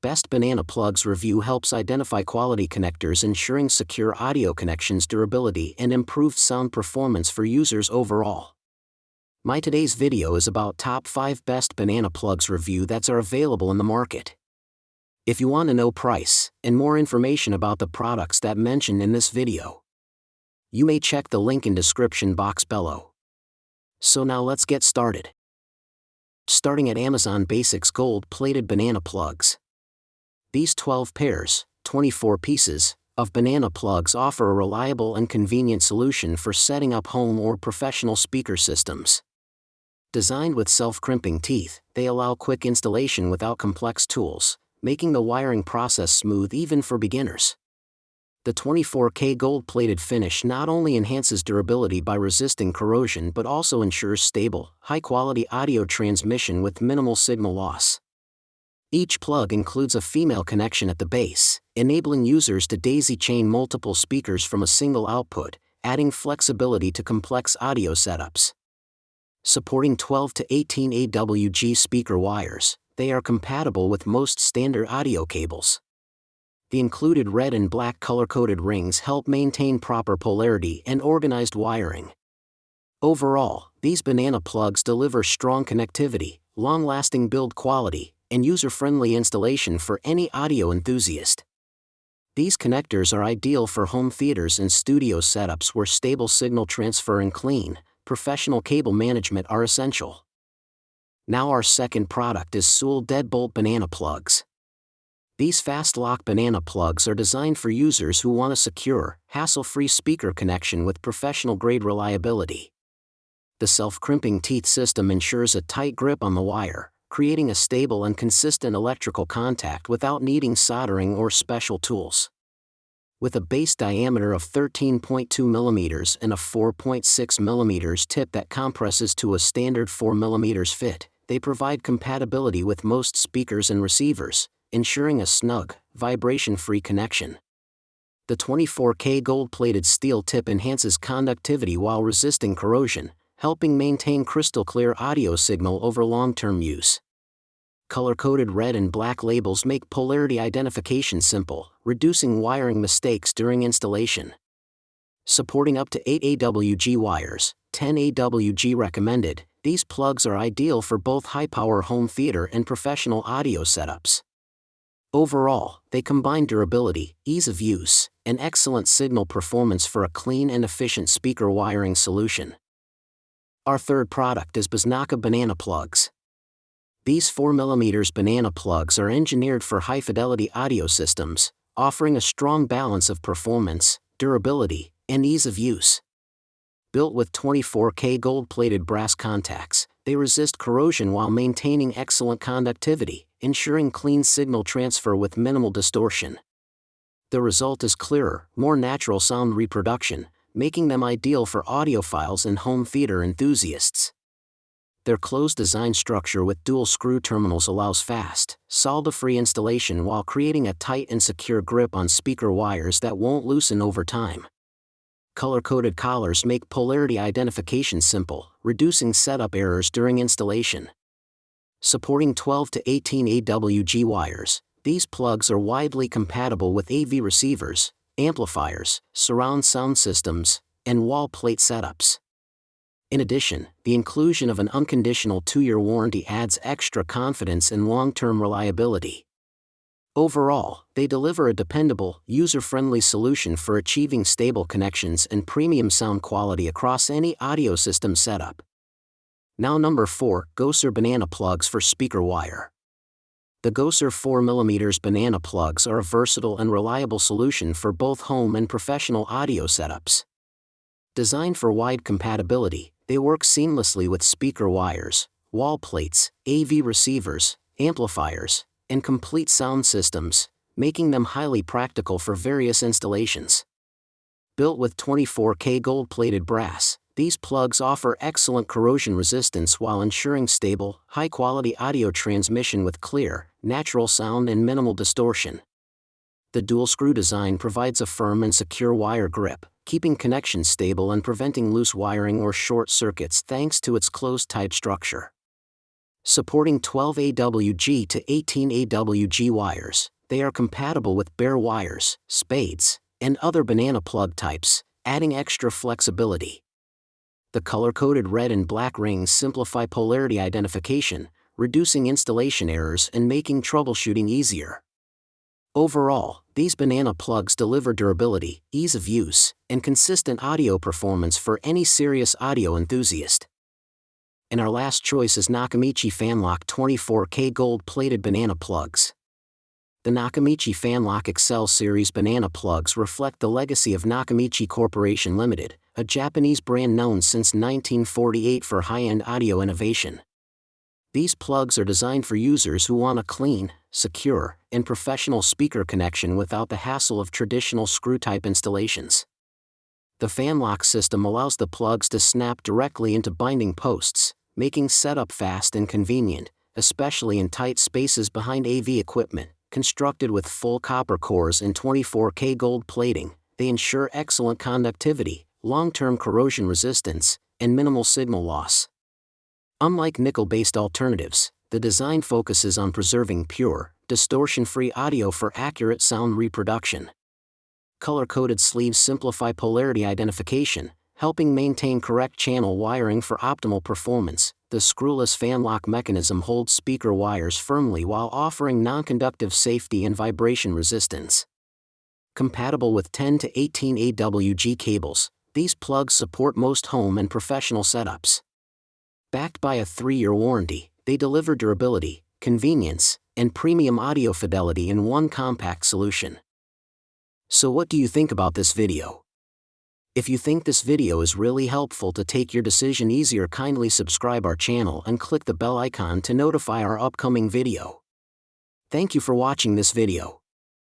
Best Banana Plugs review helps identify quality connectors, ensuring secure audio connections, durability, and improved sound performance for users overall. My today's video is about top 5 best banana plugs review that are available in the market. If you want to know price and more information about the products that mentioned in this video, you may check the link in description box below. So now let's get started. Starting at Amazon Basics gold-plated banana plugs. These 12 pairs, 24 pieces, of banana plugs offer a reliable and convenient solution for setting up home or professional speaker systems. Designed with self-crimping teeth, they allow quick installation without complex tools, making the wiring process smooth even for beginners. The 24K gold-plated finish not only enhances durability by resisting corrosion but also ensures stable, high-quality audio transmission with minimal signal loss. Each plug includes a female connection at the base, enabling users to daisy-chain multiple speakers from a single output, adding flexibility to complex audio setups. Supporting 12 to 18 AWG speaker wires, they are compatible with most standard audio cables. The included red and black color-coded rings help maintain proper polarity and organized wiring. Overall, these banana plugs deliver strong connectivity, long-lasting build quality, and user-friendly installation for any audio enthusiast. These connectors are ideal for home theaters and studio setups where stable signal transfer and clean, professional cable management are essential. Now our second product is Sewell Deadbolt Banana Plugs. These fast-lock banana plugs are designed for users who want a secure, hassle-free speaker connection with professional-grade reliability. The self-crimping teeth system ensures a tight grip on the wire, creating a stable and consistent electrical contact without needing soldering or special tools. With a base diameter of 13.2 mm and a 4.6 mm tip that compresses to a standard 4 mm fit, they provide compatibility with most speakers and receivers, ensuring a snug, vibration-free connection. The 24K gold-plated steel tip enhances conductivity while resisting corrosion, helping maintain crystal-clear audio signal over long-term use. Color-coded red and black labels make polarity identification simple, reducing wiring mistakes during installation. Supporting up to 8 AWG wires, 10 AWG recommended, these plugs are ideal for both high-power home theater and professional audio setups. Overall, they combine durability, ease of use, and excellent signal performance for a clean and efficient speaker wiring solution. Our third product is Basnaka Banana Plugs. These 4mm banana plugs are engineered for high-fidelity audio systems, offering a strong balance of performance, durability, and ease of use. Built with 24K gold-plated brass contacts, they resist corrosion while maintaining excellent conductivity, ensuring clean signal transfer with minimal distortion. The result is clearer, more natural sound reproduction, making them ideal for audiophiles and home theater enthusiasts. Their closed design structure with dual screw terminals allows fast, solder-free installation while creating a tight and secure grip on speaker wires that won't loosen over time. Color-coded collars make polarity identification simple, reducing setup errors during installation. Supporting 12 to 18 AWG wires, these plugs are widely compatible with AV receivers, amplifiers, surround sound systems, and wall plate setups. In addition, the inclusion of an unconditional 2-year warranty adds extra confidence and long-term reliability. Overall, they deliver a dependable, user-friendly solution for achieving stable connections and premium sound quality across any audio system setup. Now number 4, Goser Banana Plugs for speaker wire. The Goser 4mm banana plugs are a versatile and reliable solution for both home and professional audio setups. Designed for wide compatibility, they work seamlessly with speaker wires, wall plates, AV receivers, amplifiers, and complete sound systems, making them highly practical for various installations. Built with 24K gold-plated brass, these plugs offer excellent corrosion resistance while ensuring stable, high-quality audio transmission with clear, natural sound and minimal distortion. The dual-screw design provides a firm and secure wire grip, keeping connections stable and preventing loose wiring or short circuits thanks to its closed-type structure. Supporting 12 AWG to 18 AWG wires, they are compatible with bare wires, spades, and other banana plug types, adding extra flexibility. The color-coded red and black rings simplify polarity identification, reducing installation errors and making troubleshooting easier. Overall, these banana plugs deliver durability, ease of use, and consistent audio performance for any serious audio enthusiast. And our last choice is Nakamichi Fanlock 24K gold-plated banana plugs. The Nakamichi Fanlock Excel Series banana plugs reflect the legacy of Nakamichi Corporation Limited, a Japanese brand known since 1948 for high-end audio innovation. These plugs are designed for users who want a clean, secure, and professional speaker connection without the hassle of traditional screw-type installations. The Fanlock system allows the plugs to snap directly into binding posts, making setup fast and convenient, especially in tight spaces behind AV equipment. Constructed with full copper cores and 24K gold plating, they ensure excellent conductivity, long-term corrosion resistance, and minimal signal loss. Unlike nickel-based alternatives, the design focuses on preserving pure, distortion-free audio for accurate sound reproduction. Color-coded sleeves simplify polarity identification, helping maintain correct channel wiring for optimal performance. The screwless fanlock mechanism holds speaker wires firmly while offering non-conductive safety and vibration resistance. Compatible with 10 to 18 AWG cables, these plugs support most home and professional setups. Backed by a 3-year warranty, they deliver durability, convenience, and premium audio fidelity in one compact solution. So what do you think about this video? If you think this video is really helpful to take your decision easier, kindly subscribe our channel and click the bell icon to notify our upcoming video. Thank you for watching this video.